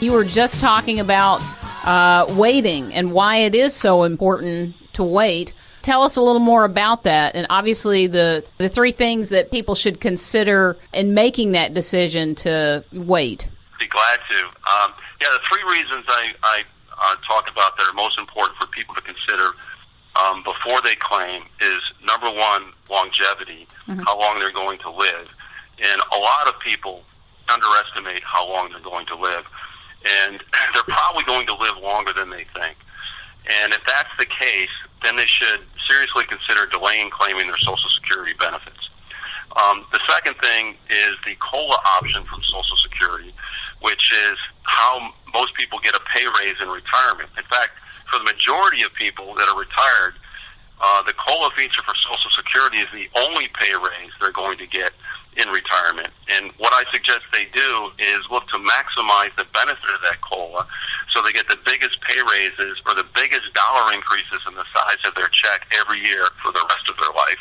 you were just talking about waiting and why it is so important to wait. Tell us a little more about that, and obviously the three things that people should consider in making that decision to wait. Be glad to. The three reasons I talk about that are most important for people to consider before they claim is, number one, longevity, how long they're going to live. And a lot of people underestimate how long they're going to live. And they're probably going to live longer than they think. And if that's the case, then they should seriously consider delaying claiming their Social Security benefits. The second thing is the COLA option from Social Security, which is how most people get a pay raise in retirement. In fact, for the majority of people that are retired, the COLA feature for Social Security is the only pay raise they're going to get in retirement. And what I suggest they do is look to maximize the benefit of that COLA so they get the biggest pay raises or the biggest dollar increases in the size of their check every year for the rest of their life.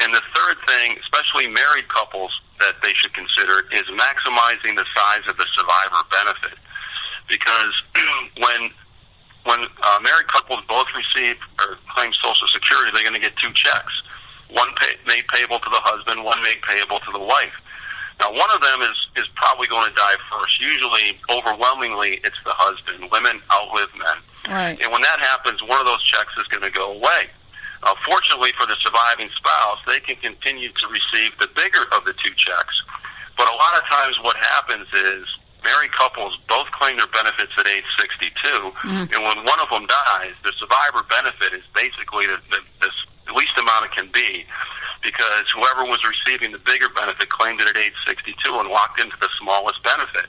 And the third thing, especially married couples, that they should consider is maximizing the size of the survivor benefit. Because when married couples both receive or claim Social Security, they're going to get two checks. One made payable to the husband, one made payable to the wife. Now, one of them is probably going to die first. Usually, overwhelmingly, it's the husband. Women outlive men. Right. And when that happens, one of those checks is going to go away. Fortunately for the surviving spouse, they can continue to receive the bigger of the two checks. But a lot of times what happens is married couples both claim their benefits at age 62, and when one of them dies, the survivor benefit is basically the least amount it can be, because whoever was receiving the bigger benefit claimed it at age 62 and locked into the smallest benefit.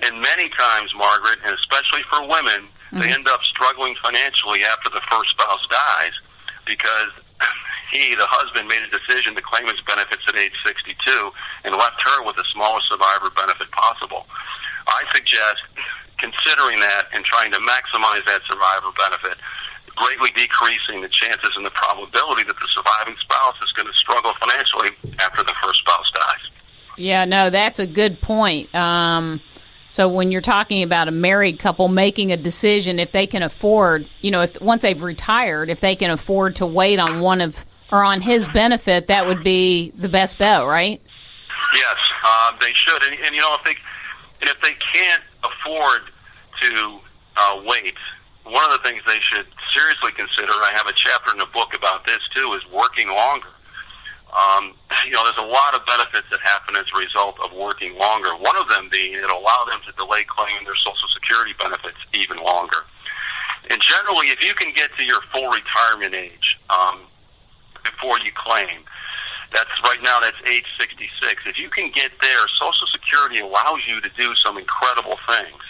And many times, Margaret, and especially for women, they end up struggling financially after the first spouse dies, because the husband, made a decision to claim his benefits at age 62 and left her with the smallest survivor benefit possible. I suggest considering that and trying to maximize that survivor benefit, greatly decreasing the chances and the probability that the surviving spouse is going to struggle financially after the first spouse dies. Yeah, no, that's a good point. So when you're talking about a married couple making a decision, if they can afford, if once they've retired, if they can afford to wait on on his benefit, that would be the best bet, right? Yes, they should. And if they can't afford to wait, one of the things they should seriously consider, and I have a chapter in the book about this too, is working longer. There's a lot of benefits that happen as a result of working longer. One of them being it'll allow them to delay claiming their Social Security benefits even longer. And generally, if you can get to your full retirement age before you claim, that's age 66. If you can get there, Social Security allows you to do some incredible things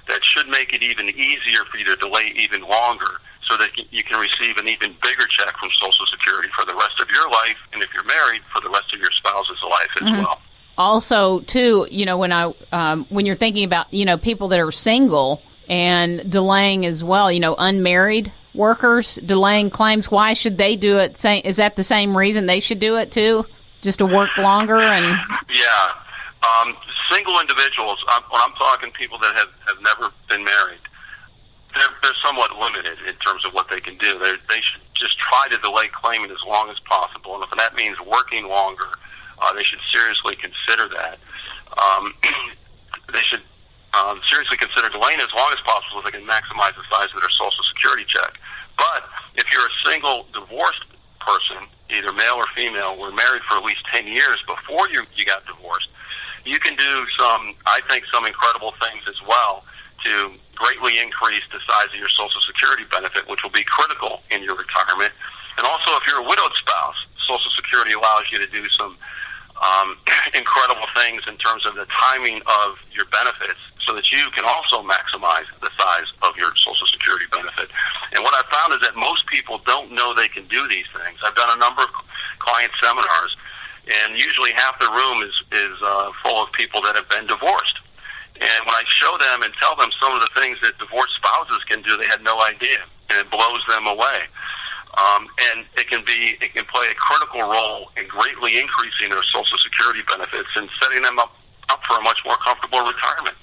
that should make it even easier for you to delay even longer, so that you can receive an even bigger check from Social Security for the rest of your life, and if you're married, for the rest of your spouse's life as well. Also, too, when you're thinking about, people that are single and delaying as well, unmarried workers delaying claims, why should they do it? Is that the same reason they should do it too, just to work longer? And yeah, single individuals. When I'm talking people that have never been married, they're somewhat limited in terms of what they can do. They should just try to delay claiming as long as possible, and if that means working longer, they should seriously consider that. They should seriously consider delaying as long as possible so they can maximize the size of their Social Security check. But if you're a single divorced person, either male or female, were married for at least 10 years before you got divorced, you can do some incredible things as well to greatly increase the size of your Social Security benefit, which will be critical in your retirement. And also, if you're a widowed spouse, Social Security allows you to do some incredible things in terms of the timing of your benefits so that you can also maximize the size of your Social Security benefit. And what I've found is that most people don't know they can do these things. I've done a number of client seminars, and usually half the room is full of people that have been divorced. And when I show them and tell them some of the things that divorced spouses can do, they had no idea, and it blows them away. And it can play a critical role in greatly increasing their Social Security benefits and setting them up for a much more comfortable retirement.